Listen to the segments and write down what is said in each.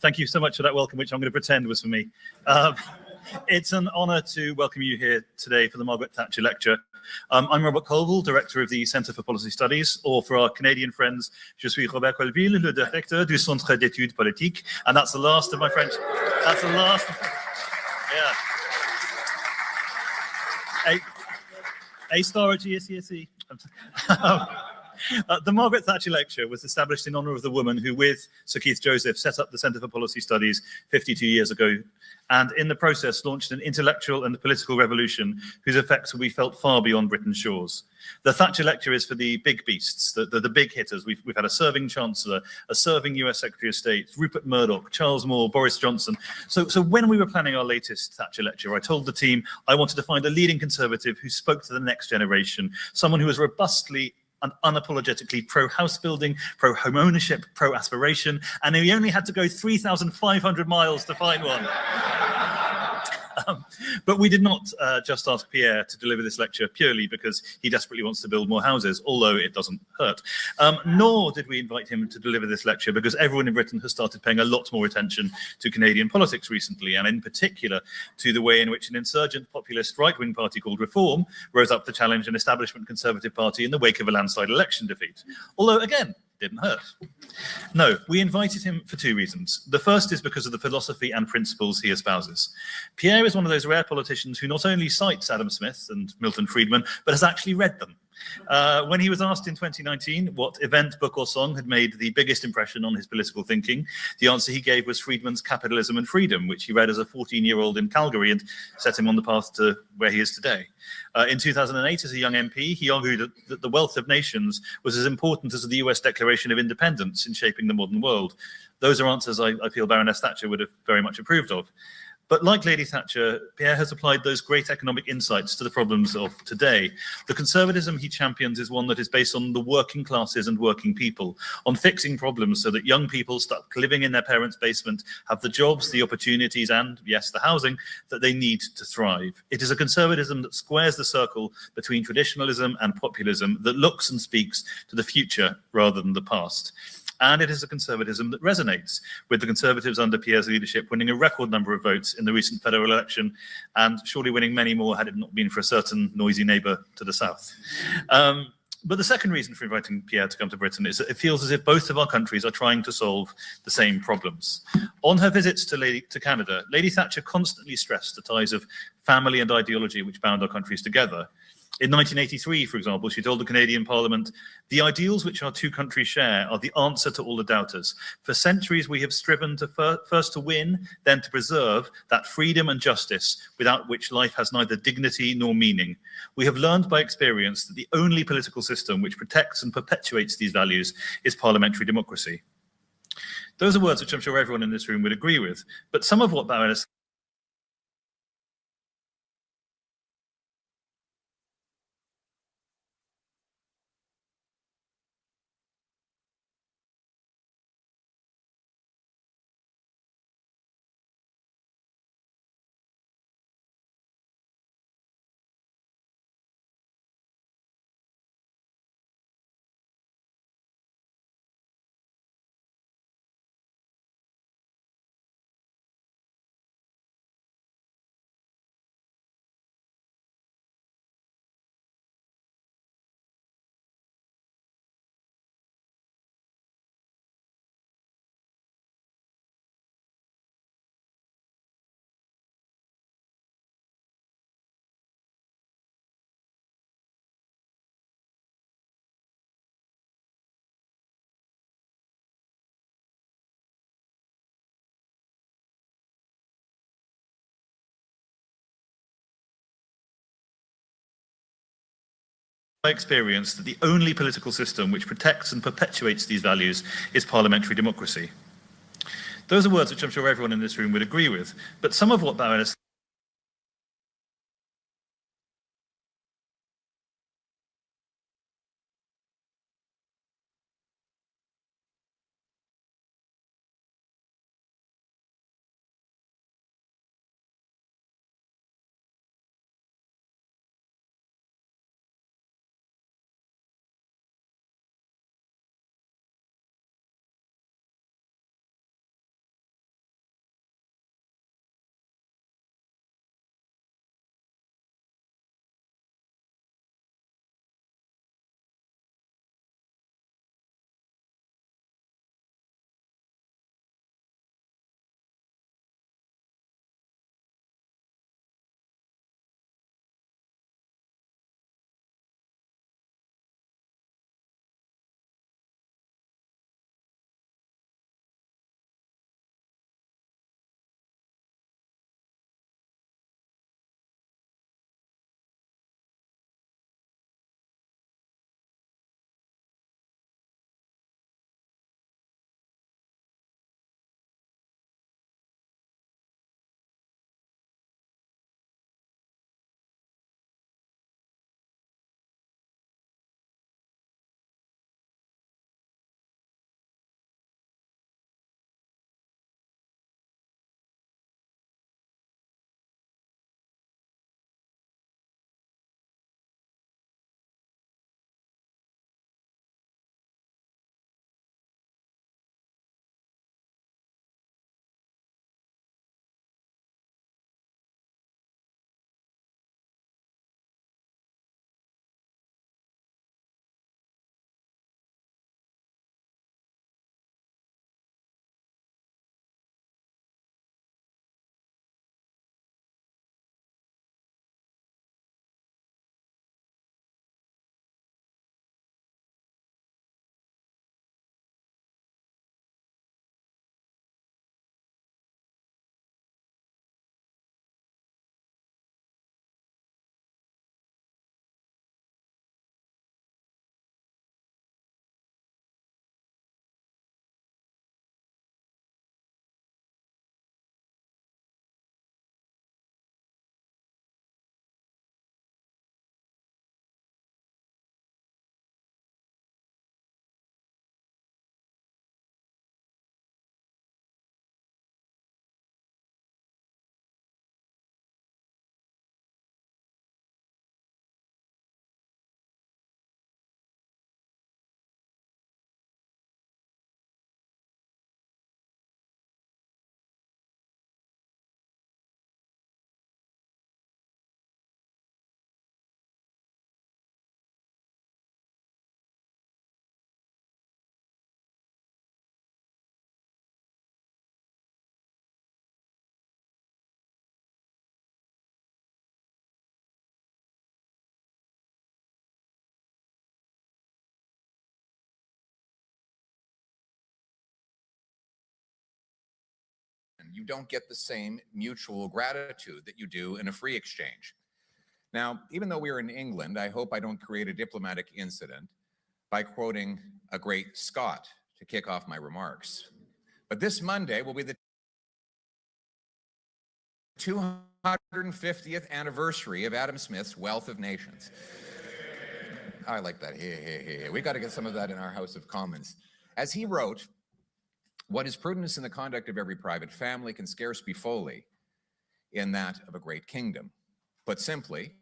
Thank you so much for that welcome, which I'm going to pretend was for me. It's an honour to welcome you here today for the Margaret Thatcher Lecture. I'm Robert Colville, Director of the Centre for Policy Studies, or for our Canadian friends, je suis Robert Colville, le Directeur du Centre d'études politiques, and that's the last of my French. That's the last. Yeah. A star at GCSE. The Margaret Thatcher Lecture was established in honour of the woman who, with Sir Keith Joseph, set up the Centre for Policy Studies 52 years ago, and in the process launched an intellectual and political revolution whose effects will be felt far beyond Britain's shores. The Thatcher Lecture is for the big beasts, the big hitters. We've had a serving Chancellor, a serving US Secretary of State, Rupert Murdoch, Charles Moore, Boris Johnson. So when we were planning our latest Thatcher Lecture, I told the team I wanted to find a leading Conservative who spoke to the next generation, someone who was robustly and unapologetically pro-house building, pro-home ownership, pro-aspiration, and he only had to go 3,500 miles to find one. But we did not just ask Pierre to deliver this lecture purely because he desperately wants to build more houses, although it doesn't hurt. Nor did we invite him to deliver this lecture because everyone in Britain has started paying a lot more attention to Canadian politics recently, and in particular to the way in which an insurgent populist right-wing party called Reform rose up to challenge an establishment Conservative party in the wake of a landslide election defeat. Although, again, didn't hurt. No, we invited him for two reasons. The first is because of the philosophy and principles he espouses. Pierre is one of those rare politicians who not only cites Adam Smith and Milton Friedman, but has actually read them. When he was asked in 2019 what event, book or song had made the biggest impression on his political thinking, the answer he gave was Friedman's Capitalism and Freedom, which he read as a 14-year-old in Calgary and set him on the path to where he is today. In 2008, as a young MP, he argued that the wealth of nations was as important as the US Declaration of Independence in shaping the modern world. Those are answers I feel Baroness Thatcher would have very much approved of. But like Lady Thatcher, Pierre has applied those great economic insights to the problems of today. The conservatism he champions is one that is based on the working classes and working people, on fixing problems so that young people stuck living in their parents' basement have the jobs, the opportunities, and, yes, the housing that they need to thrive. It is a conservatism that squares the circle between traditionalism and populism, that looks and speaks to the future rather than the past. And it is a conservatism that resonates with the Conservatives under Pierre's leadership, winning a record number of votes in the recent federal election, and surely winning many more had it not been for a certain noisy neighbour to the south. But the second reason for inviting Pierre to come to Britain is that it feels as if both of our countries are trying to solve the same problems. On her visits to Canada, Lady Thatcher constantly stressed the ties of family and ideology which bound our countries together. In 1983, for example, she told the Canadian Parliament, "The ideals which our two countries share are the answer to all the doubters. For centuries we have striven to first to win, then to preserve that freedom and justice without which life has neither dignity nor meaning. We have learned by experience that the only political system which protects and perpetuates these values is parliamentary democracy." Those are words which I'm sure everyone in this room would agree with, but some of what Baroness by experience that the only political system which protects and perpetuates these values is parliamentary democracy. Those are words which I'm sure everyone in this room would agree with, but some of what Baroness you don't get the same mutual gratitude that you do in a free exchange. Now, even though we're in England, I hope I don't create a diplomatic incident by quoting a great Scot to kick off my remarks. But this Monday will be the 250th anniversary of Adam Smith's Wealth of Nations. I like that. Hey. We got to get some of that in our House of Commons. As he wrote, what is prudence in the conduct of every private family can scarce be folly in that of a great kingdom. Put simply,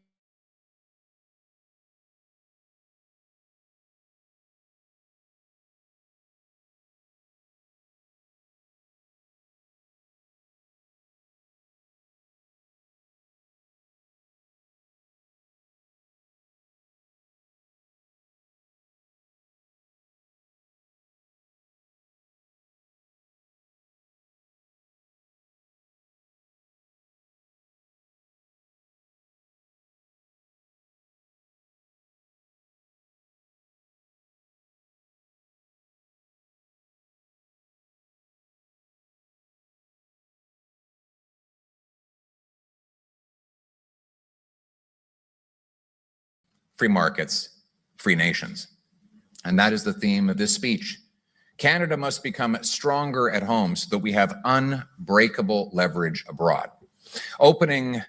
free markets, free nations. And that is the theme of this speech. Canada must become stronger at home so that we have unbreakable leverage abroad. Opening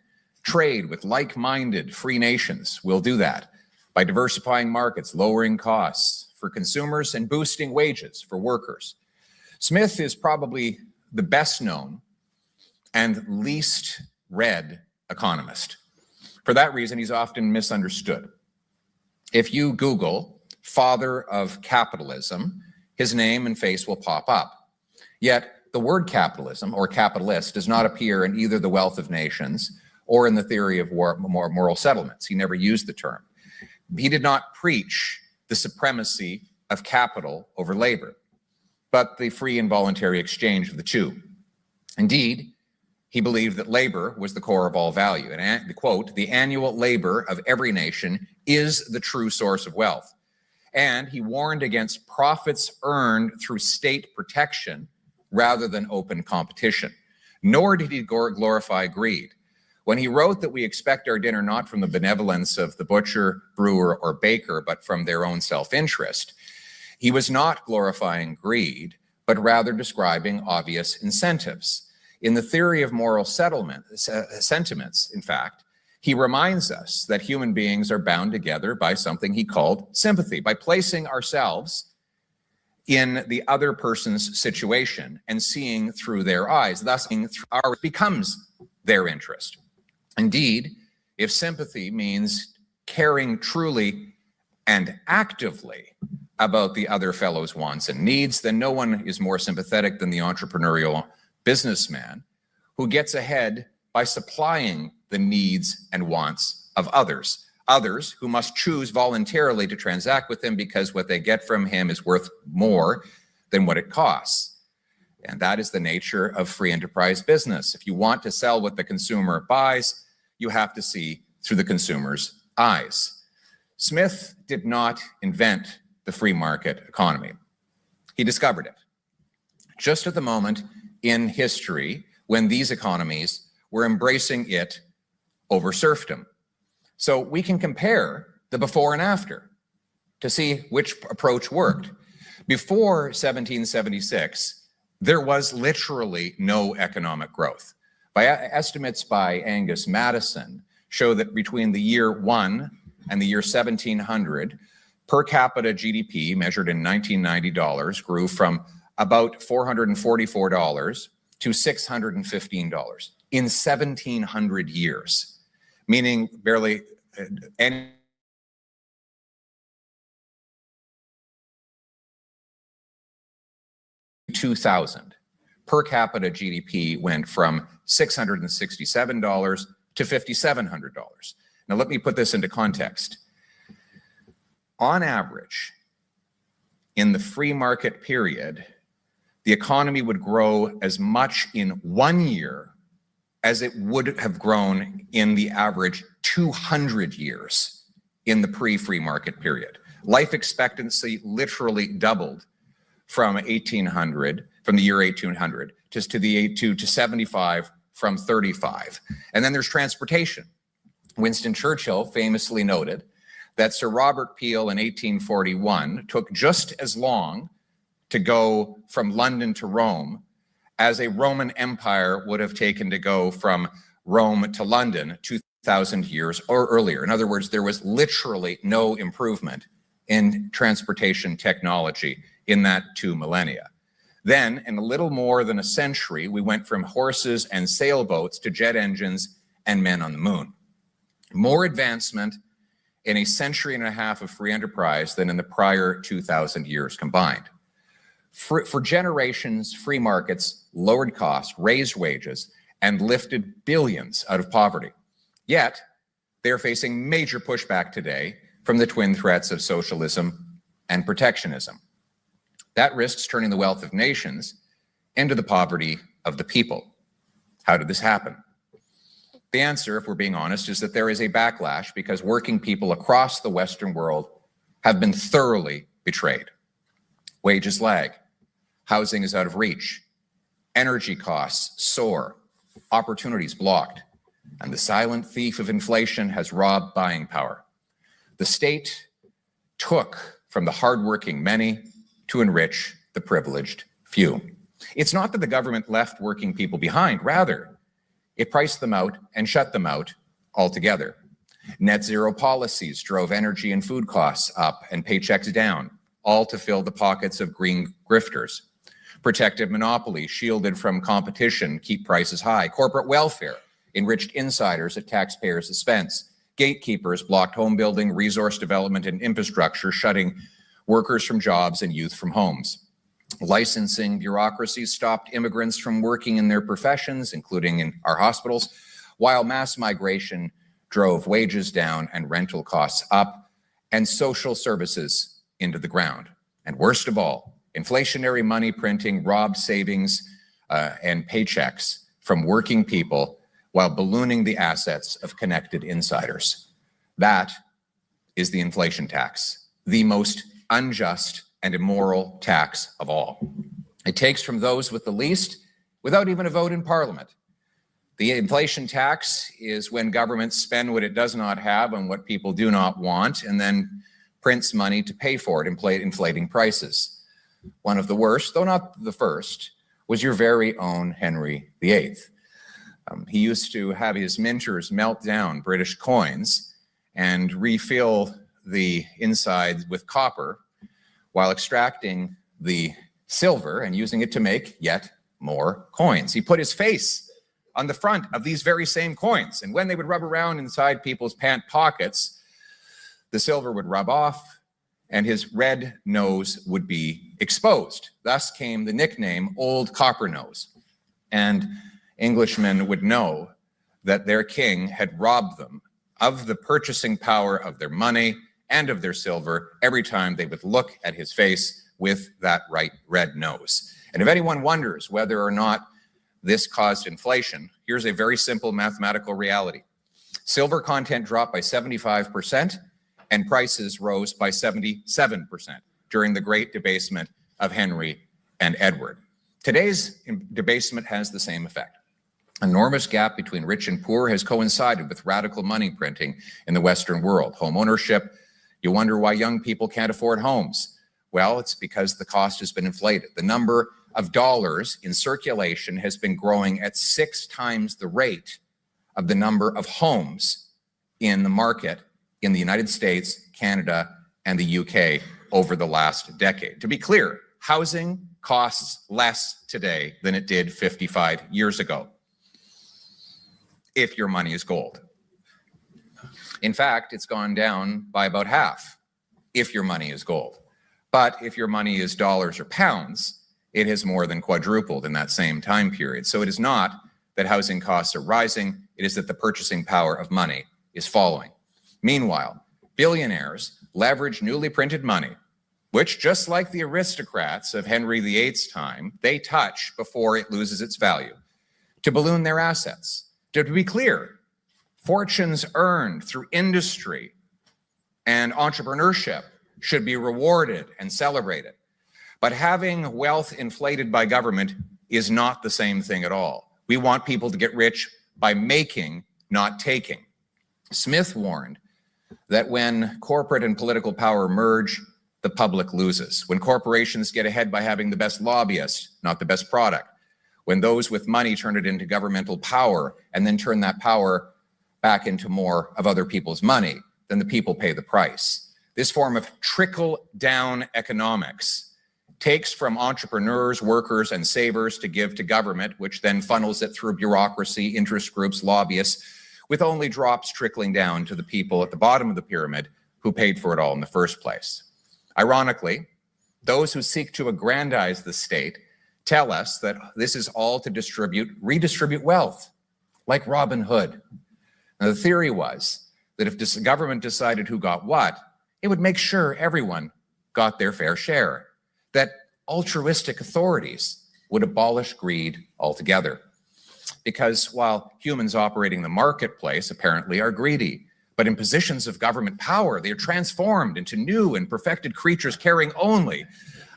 trade with like-minded free nations will do that by diversifying markets, lowering costs for consumers, and boosting wages for workers. Smith is probably the best known and least read economist. For that reason, he's often misunderstood. If you Google father of capitalism, his name and face will pop up. Yet the word capitalism or capitalist does not appear in either the Wealth of Nations or in the theory of moral settlements. He never used the term. He did not preach the supremacy of capital over labor, but the free and voluntary exchange of the two. Indeed, he believed that labor was the core of all value. And quote, the annual labor of every nation is the true source of wealth. And he warned against profits earned through state protection rather than open competition. Nor did he glorify greed. When he wrote that we expect our dinner not from the benevolence of the butcher, brewer, or baker, but from their own self-interest, he was not glorifying greed, but rather describing obvious incentives. In the theory of moral sentiments, in fact, he reminds us that human beings are bound together by something he called sympathy, by placing ourselves in the other person's situation and seeing through their eyes. Thus, ours becomes their interest. Indeed, if sympathy means caring truly and actively about the other fellow's wants and needs, then no one is more sympathetic than the entrepreneurial businessman who gets ahead by supplying the needs and wants of others who must choose voluntarily to transact with him because what they get from him is worth more than what it costs. And that is the nature of free enterprise business. If you want to sell what the consumer buys, you have to see through the consumer's eyes. Smith did not invent the free market economy. He discovered it just at the moment in history when these economies were embracing it over serfdom. So we can compare the before and after to see which approach worked. Before 1776, there was literally no economic growth. By estimates by Angus Madison show that between the year 1 and the year 1700, per capita GDP measured in 1990 dollars grew from about $444 to $615 in 1700 years, meaning barely any 2000. Per capita GDP went from $667 to $5,700. Now let me put this into context. On average, in the free market period, the economy would grow as much in 1 year as it would have grown in the average 200 years in the pre-free market period. Life expectancy literally doubled from the year 1800 to 75 from 35. And then there's transportation. Winston Churchill famously noted that Sir Robert Peel in 1841 took just as long to go from London to Rome as a Roman Empire would have taken to go from Rome to London 2,000 years or earlier. In other words, there was literally no improvement in transportation technology in that 2 millennia. Then, in a little more than a century, we went from horses and sailboats to jet engines and men on the moon. More advancement in a century and a half of free enterprise than in the prior 2,000 years combined. For generations, free markets lowered costs, raised wages, and lifted billions out of poverty. Yet, they're facing major pushback today from the twin threats of socialism and protectionism. That risks turning the wealth of nations into the poverty of the people. How did this happen? The answer, if we're being honest, is that there is a backlash because working people across the Western world have been thoroughly betrayed. Wages lag, housing is out of reach, energy costs soar, opportunities blocked, and the silent thief of inflation has robbed buying power. The state took from the hardworking many to enrich the privileged few. It's not that the government left working people behind, rather, it priced them out and shut them out altogether. Net zero policies drove energy and food costs up and paychecks down, all to fill the pockets of green grifters. Protective monopolies shielded from competition keep prices high. Corporate welfare enriched insiders at taxpayers' expense. Gatekeepers blocked home building, resource development, and infrastructure, shutting workers from jobs and youth from homes. Licensing bureaucracies stopped immigrants from working in their professions, including in our hospitals, while mass migration drove wages down and rental costs up and social services into the ground. And worst of all, inflationary money printing robbed savings and paychecks from working people while ballooning the assets of connected insiders. That is the inflation tax, the most unjust and immoral tax of all. It takes from those with the least without even a vote in Parliament. The inflation tax is when governments spend what it does not have on what people do not want and then prints money to pay for it, inflating prices. One of the worst, though not the first, was your very own Henry VIII. He used to have his minters melt down British coins and refill the inside with copper while extracting the silver and using it to make yet more coins. He put his face on the front of these very same coins, and when they would rub around inside people's pant pockets, the silver would rub off and his red nose would be exposed. Thus came the nickname Old Copper Nose. And Englishmen would know that their king had robbed them of the purchasing power of their money and of their silver every time they would look at his face with that right red nose. And if anyone wonders whether or not this caused inflation, here's a very simple mathematical reality. Silver content dropped by 75% and prices rose by 77% during the great debasement of Henry and Edward. Today's debasement has the same effect. Enormous gap between rich and poor has coincided with radical money printing in the Western world. Home ownership, you wonder why young people can't afford homes. Well, it's because the cost has been inflated. The number of dollars in circulation has been growing at 6 times the rate of the number of homes in the market in the United States, Canada, and the UK over the last decade. To be clear, housing costs less today than it did 55 years ago, if your money is gold. In fact, it's gone down by about half if your money is gold. But if your money is dollars or pounds, it has more than quadrupled in that same time period. So it is not that housing costs are rising, it is that the purchasing power of money is falling. Meanwhile, billionaires leverage newly printed money, which, just like the aristocrats of Henry VIII's time, they touch before it loses its value, to balloon their assets. To be clear, fortunes earned through industry and entrepreneurship should be rewarded and celebrated. But having wealth inflated by government is not the same thing at all. We want people to get rich by making, not taking. Smith warned that when corporate and political power merge, the public loses. When corporations get ahead by having the best lobbyists, not the best product. When those with money turn it into governmental power and then turn that power back into more of other people's money, then the people pay the price. This form of trickle-down economics takes from entrepreneurs, workers, and savers to give to government, which then funnels it through bureaucracy, interest groups, lobbyists, with only drops trickling down to the people at the bottom of the pyramid who paid for it all in the first place. Ironically, those who seek to aggrandize the state tell us that this is all to redistribute wealth, like Robin Hood. Now, the theory was that if the government decided who got what, it would make sure everyone got their fair share, that altruistic authorities would abolish greed altogether. Because while humans operating the marketplace apparently are greedy, but in positions of government power, they are transformed into new and perfected creatures caring only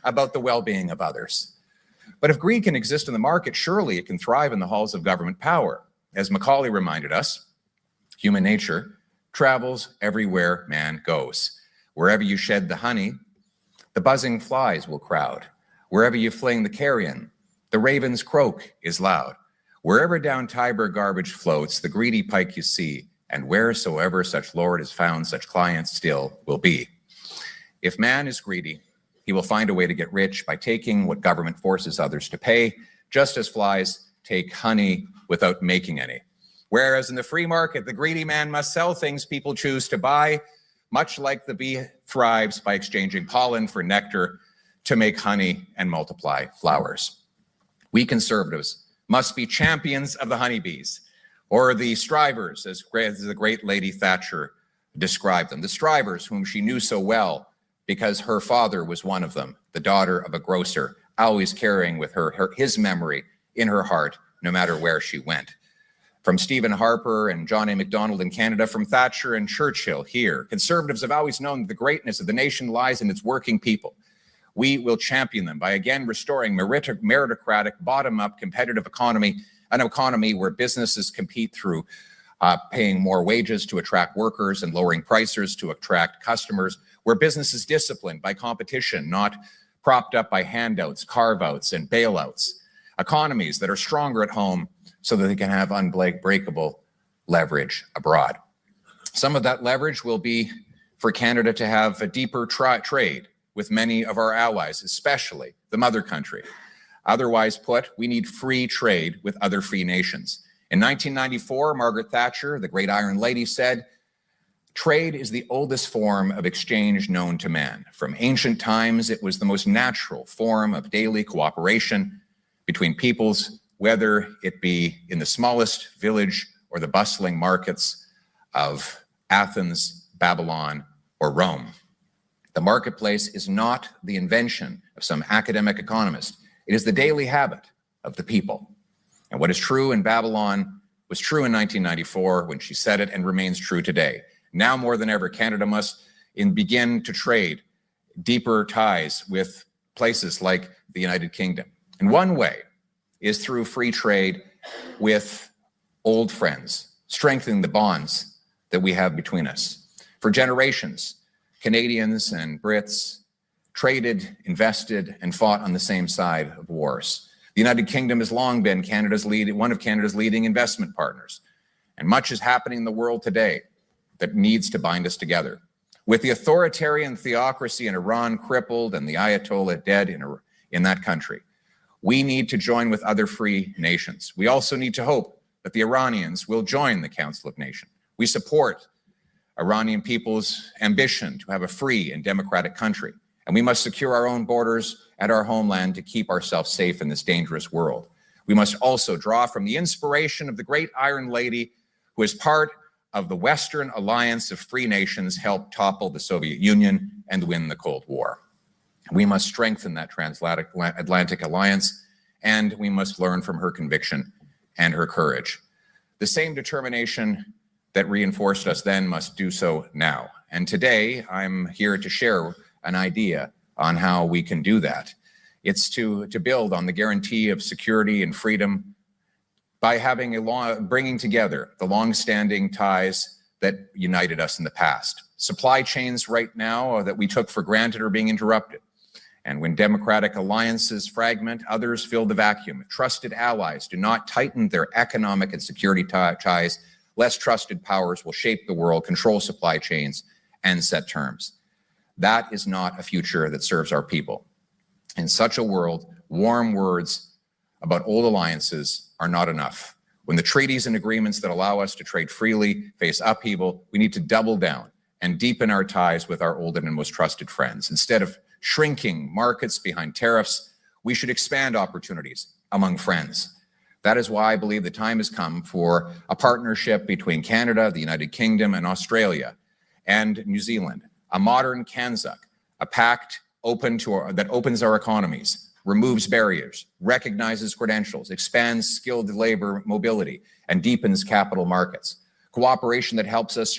about the well-being of others. But if greed can exist in the market, surely it can thrive in the halls of government power. As Macaulay reminded us, human nature travels everywhere man goes. Wherever you shed the honey, the buzzing flies will crowd. Wherever you fling the carrion, the raven's croak is loud. Wherever down Tiber garbage floats, the greedy pike you see, and wheresoever such lord is found, such client still will be. If man is greedy, he will find a way to get rich by taking what government forces others to pay, just as flies take honey without making any. Whereas in the free market, the greedy man must sell things people choose to buy, much like the bee thrives by exchanging pollen for nectar to make honey and multiply flowers. We conservatives must be champions of the honeybees, or the strivers, as the great Lady Thatcher described them, the strivers whom she knew so well because her father was one of them, the daughter of a grocer, always carrying with her his memory in her heart, no matter where she went. From Stephen Harper and John A. Macdonald in Canada, from Thatcher and Churchill here, conservatives have always known that the greatness of the nation lies in its working people. We will champion them by again restoring meritocratic, bottom-up competitive economy, an economy where businesses compete through paying more wages to attract workers and lowering prices to attract customers, where business is disciplined by competition, not propped up by handouts, carve-outs, and bailouts. Economies that are stronger at home so that they can have unbreakable leverage abroad. Some of that leverage will be for Canada to have a deeper trade with many of our allies, especially the mother country. Otherwise put, we need free trade with other free nations. In 1994, Margaret Thatcher, the great Iron Lady, said, "Trade is the oldest form of exchange known to man. From ancient times, it was the most natural form of daily cooperation between peoples, whether it be in the smallest village or the bustling markets of Athens, Babylon, or Rome. The marketplace is not the invention of some academic economist. It is the daily habit of the people." And what is true in Babylon was true in 1994 when she said it, and remains true today. Now more than ever, Canada must begin to trade deeper ties with places like the United Kingdom. And one way is through free trade with old friends, strengthening the bonds that we have between us. For generations, Canadians and Brits traded, invested, and fought on the same side of wars. The United Kingdom has long been one of Canada's leading investment partners. And much is happening in the world today that needs to bind us together. With the authoritarian theocracy in Iran crippled and the Ayatollah dead in that country, we need to join with other free nations. We also need to hope that the Iranians will join the Council of Nations. We support Iranian people's ambition to have a free and democratic country, and we must secure our own borders and our homeland to keep ourselves safe in this dangerous world. We must also draw from the inspiration of the great Iron Lady, who is part of the Western Alliance of Free Nations, helped topple the Soviet Union and win the Cold War. We must strengthen that transatlantic alliance, and we must learn from her conviction and her courage. The same determination that reinforced us then must do so now. And today, I'm here to share an idea on how we can do that. It's to build on the guarantee of security and freedom by having bringing together the long-standing ties that united us in the past. Supply chains right now that we took for granted are being interrupted. And when democratic alliances fragment, others fill the vacuum. Trusted allies do not tighten their economic and security ties. Less trusted powers will shape the world, control supply chains, and set terms. That is not a future that serves our people. In such a world, warm words about old alliances are not enough. When the treaties and agreements that allow us to trade freely face upheaval, we need to double down and deepen our ties with our old and most trusted friends. Instead of shrinking markets behind tariffs, we should expand opportunities among friends. That is why I believe the time has come for a partnership between Canada, the United Kingdom, and Australia, and New Zealand, a modern CANZUK, a pact that opens our economies, removes barriers, recognizes credentials, expands skilled labor mobility, and deepens capital markets. Cooperation that helps us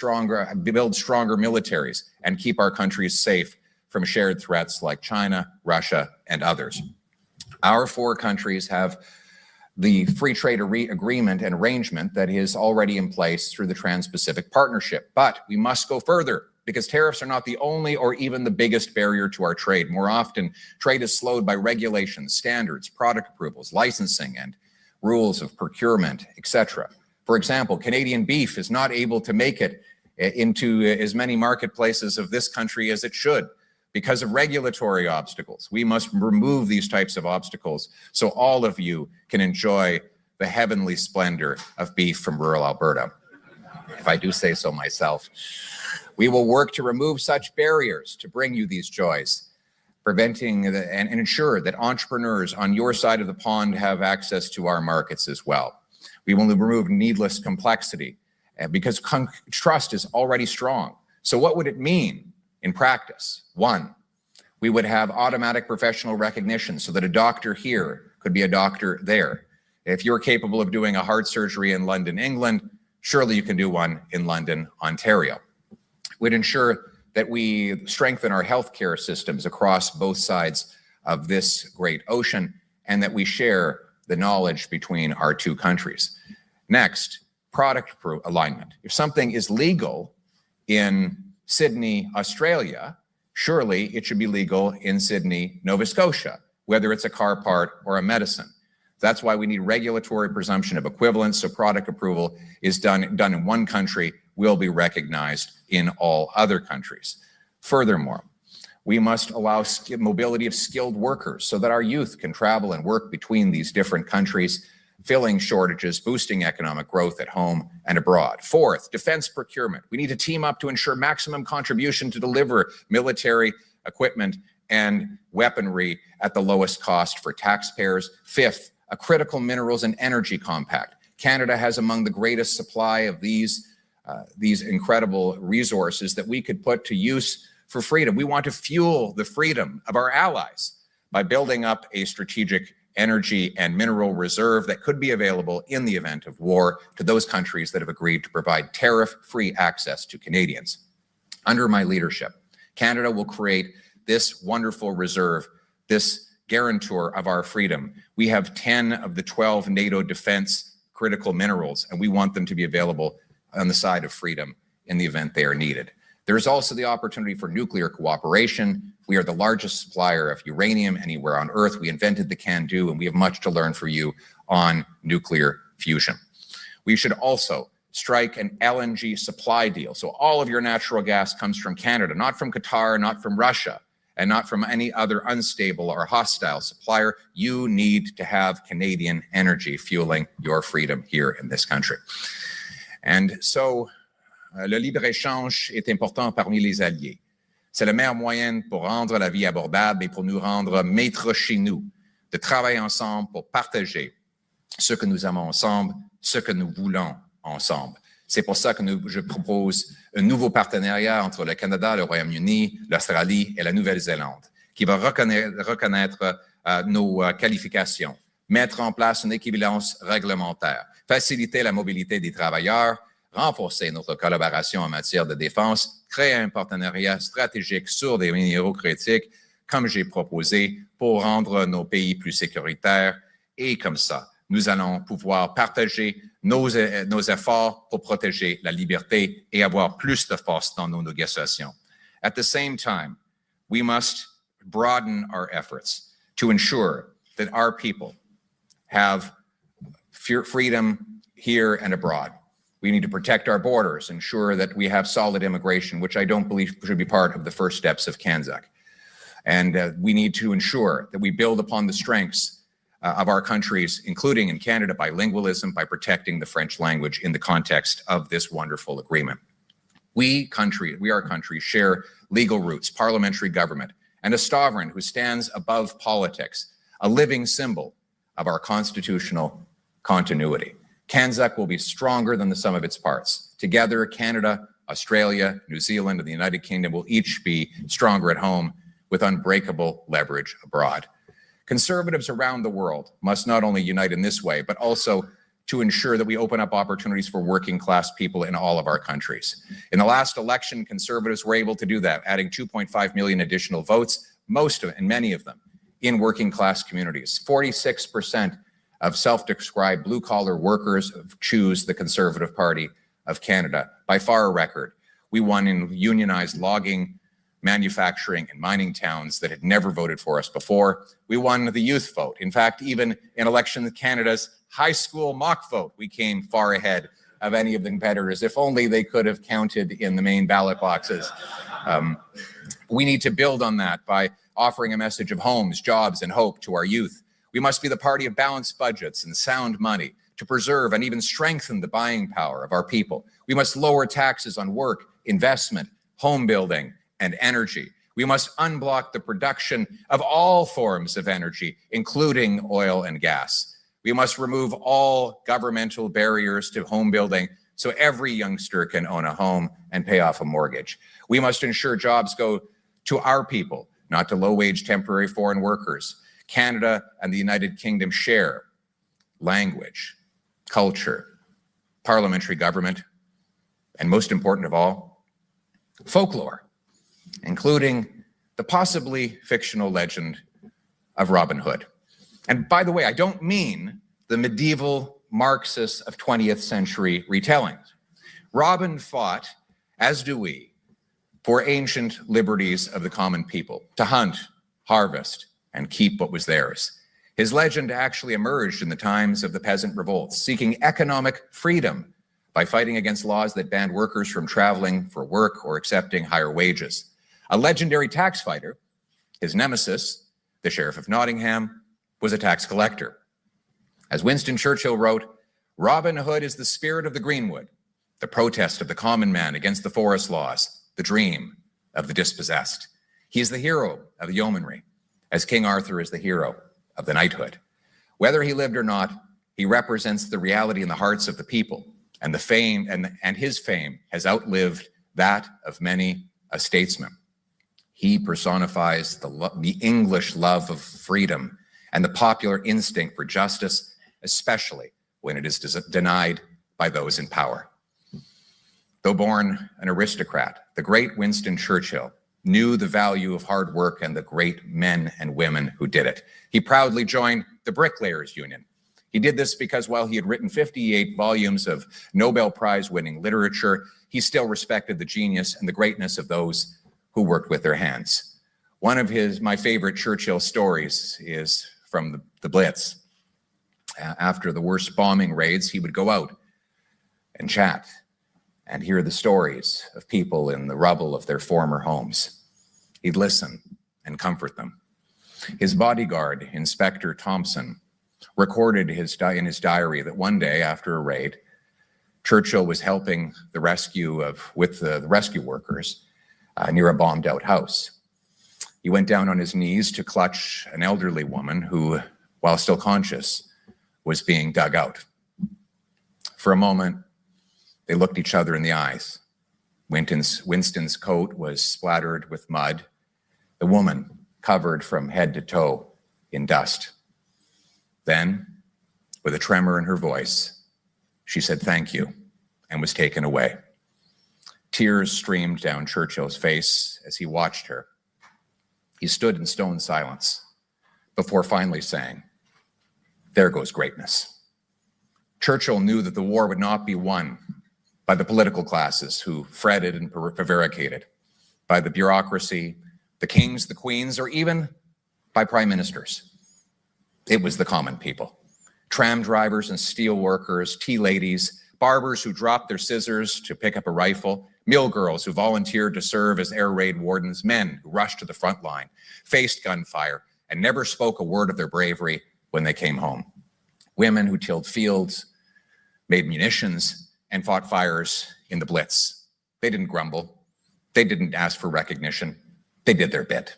build stronger militaries and keep our countries safe from shared threats like China, Russia, and others. Our four countries have the free trade agreement and arrangement that is already in place through the Trans-Pacific Partnership. But we must go further because tariffs are not the only or even the biggest barrier to our trade. More often, trade is slowed by regulations, standards, product approvals, licensing, and rules of procurement, etc. For example, Canadian beef is not able to make it into as many marketplaces of this country as it should because of regulatory obstacles. We must remove these types of obstacles so all of you can enjoy the heavenly splendor of beef from rural Alberta, if I do say so myself. We will work to remove such barriers to bring you these joys, preventing and ensure that entrepreneurs on your side of the pond have access to our markets as well. We will remove needless complexity because trust is already strong. So what would it mean in practice? One, we would have automatic professional recognition so that a doctor here could be a doctor there. If you're capable of doing a heart surgery in London, England, surely you can do one in London, Ontario. We'd ensure that we strengthen our healthcare systems across both sides of this great ocean and that we share the knowledge between our two countries. Next, product alignment. If something is legal in Sydney, Australia, surely it should be legal in Sydney, Nova Scotia, whether it's a car part or a medicine. That's why we need regulatory presumption of equivalence, so product approval is done in one country, will be recognized in all other countries. Furthermore, we must allow mobility of skilled workers so that our youth can travel and work between these different countries, filling shortages, boosting economic growth at home and abroad. Fourth, defense procurement. We need to team up to ensure maximum contribution to deliver military equipment and weaponry at the lowest cost for taxpayers. Fifth, a critical minerals and energy compact. Canada has among the greatest supply of these incredible resources that we could put to use for freedom. We want to fuel the freedom of our allies by building up a strategic energy and mineral reserve that could be available in the event of war to those countries that have agreed to provide tariff-free access to Canadians. Under my leadership, Canada will create this wonderful reserve, this guarantor of our freedom. We have 10 of the 12 NATO defense critical minerals, and we want them to be available on the side of freedom in the event they are needed. There is also the opportunity for nuclear cooperation. We are the largest supplier of uranium anywhere on Earth. We invented the can-do, and we have much to learn from you on nuclear fusion. We should also strike an LNG supply deal. So all of your natural gas comes from Canada, not from Qatar, not from Russia, and not from any other unstable or hostile supplier. You need to have Canadian energy fueling your freedom here in this country. And so, le libre-échange est important parmi les alliés. C'est le meilleur moyen pour rendre la vie abordable et pour nous rendre maîtres chez nous, de travailler ensemble pour partager ce que nous aimons ensemble, ce que nous voulons ensemble. C'est pour ça que je propose un nouveau partenariat entre le Canada, le Royaume-Uni, l'Australie et la Nouvelle-Zélande, qui va reconnaître nos qualifications, mettre en place une équivalence réglementaire, faciliter la mobilité des travailleurs, renforcer notre collaboration en matière de défense, créer un partenariat stratégique sur des minéraux critiques, comme j'ai proposé, pour rendre nos pays plus sécuritaires. Et comme ça, nous allons pouvoir partager nos efforts pour protéger la liberté et avoir plus de force dans nos négociations. At the same time, we must broaden our efforts to ensure that our people have freedom here and abroad. We need to protect our borders, ensure that we have solid immigration, which I don't believe should be part of the first steps of CANZAC. And we need to ensure that we build upon the strengths of our countries, including in Canada, bilingualism, by protecting the French language in the context of this wonderful agreement. We, our country, share legal roots, parliamentary government, and a sovereign who stands above politics, a living symbol of our constitutional continuity. CANZAC will be stronger than the sum of its parts. Together, Canada, Australia, New Zealand, and the United Kingdom will each be stronger at home with unbreakable leverage abroad. Conservatives around the world must not only unite in this way, but also to ensure that we open up opportunities for working class people in all of our countries. In the last election, Conservatives were able to do that, adding 2.5 million additional votes, most of it, and many of them, in working class communities. 46% of self-described blue-collar workers choose the Conservative Party of Canada, by far a record. We won in unionized logging, manufacturing, and mining towns that had never voted for us before. We won the youth vote. In fact, even in election Canada's high school mock vote, we came far ahead of any of the competitors. If only they could have counted in the main ballot boxes. We need to build on that by offering a message of homes, jobs, and hope to our youth. We must be the party of balanced budgets and sound money to preserve and even strengthen the buying power of our people. We must lower taxes on work, investment, home building, and energy. We must unblock the production of all forms of energy, including oil and gas. We must remove all governmental barriers to home building so every youngster can own a home and pay off a mortgage. We must ensure jobs go to our people, not to low-wage temporary foreign workers. Canada and the United Kingdom share language, culture, parliamentary government, and most important of all, folklore, including the possibly fictional legend of Robin Hood. And by the way, I don't mean the medieval Marxists of 20th century retellings. Robin fought, as do we, for ancient liberties of the common people, to hunt, harvest, and keep what was theirs. His legend actually emerged in the times of the peasant revolts, seeking economic freedom by fighting against laws that banned workers from traveling for work or accepting higher wages. A legendary tax fighter, his nemesis, the Sheriff of Nottingham, was a tax collector. As Winston Churchill wrote, Robin Hood is the spirit of the greenwood, the protest of the common man against the forest laws, the dream of the dispossessed. He is the hero of the yeomanry, as King Arthur is the hero of the knighthood. Whether he lived or not, he represents the reality in the hearts of the people, and the fame and his fame has outlived that of many a statesman. He personifies the English love of freedom and the popular instinct for justice, especially when it is denied by those in power. Though born an aristocrat, the great Winston Churchill knew the value of hard work and the great men and women who did it. He proudly joined the Bricklayers Union. He did this because while he had written 58 volumes of Nobel Prize-winning literature, he still respected the genius and the greatness of those who worked with their hands. One of my favorite Churchill stories is from the Blitz. After the worst bombing raids, he would go out and chat and hear the stories of people in the rubble of their former homes. He'd listen and comfort them. His bodyguard, Inspector Thompson, recorded in his diary that one day after a raid, Churchill was helping the rescue workers near a bombed out house. He went down on his knees to clutch an elderly woman who, while still conscious, was being dug out. For a moment, they looked each other in the eyes. Winston's coat was splattered with mud, the woman covered from head to toe in dust. Then, with a tremor in her voice, she said thank you and was taken away. Tears streamed down Churchill's face as he watched her. He stood in stone silence before finally saying, "There goes greatness." Churchill knew that the war would not be won by the political classes who fretted and prevaricated, by the bureaucracy, the kings, the queens, or even by prime ministers. It was the common people. Tram drivers and steel workers, tea ladies, barbers who dropped their scissors to pick up a rifle, mill girls who volunteered to serve as air raid wardens, men who rushed to the front line, faced gunfire, and never spoke a word of their bravery when they came home. Women who tilled fields, made munitions, and fought fires in the Blitz. They didn't grumble. They didn't ask for recognition. They did their bit.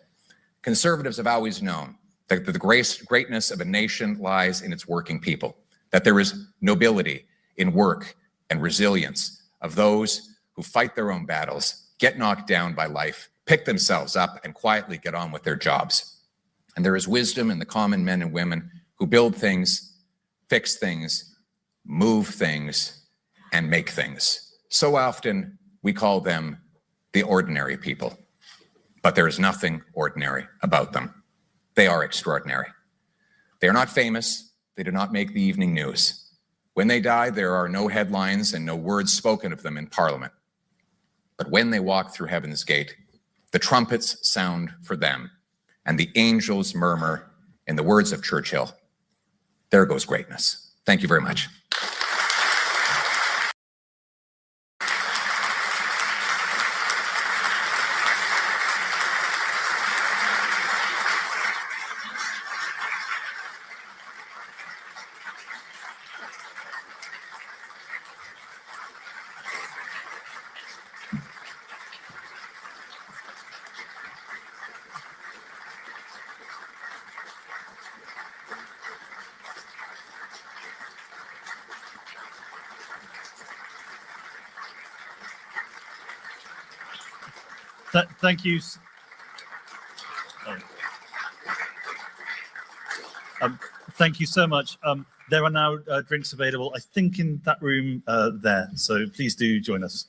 Conservatives have always known that the greatness of a nation lies in its working people, that there is nobility in work and resilience of those who fight their own battles, get knocked down by life, pick themselves up, and quietly get on with their jobs. And there is wisdom in the common men and women who build things, fix things, move things, and make things. So often we call them the ordinary people, but there is nothing ordinary about them. They are extraordinary. They are not famous. They do not make the evening news. When they die, there are no headlines and no words spoken of them in Parliament. But when they walk through Heaven's Gate, the trumpets sound for them, and the angels murmur, in the words of Churchill, "There goes greatness." Thank you very much. Thank you. Thank you so much. There are now drinks available, I think, in that room there. So please do join us.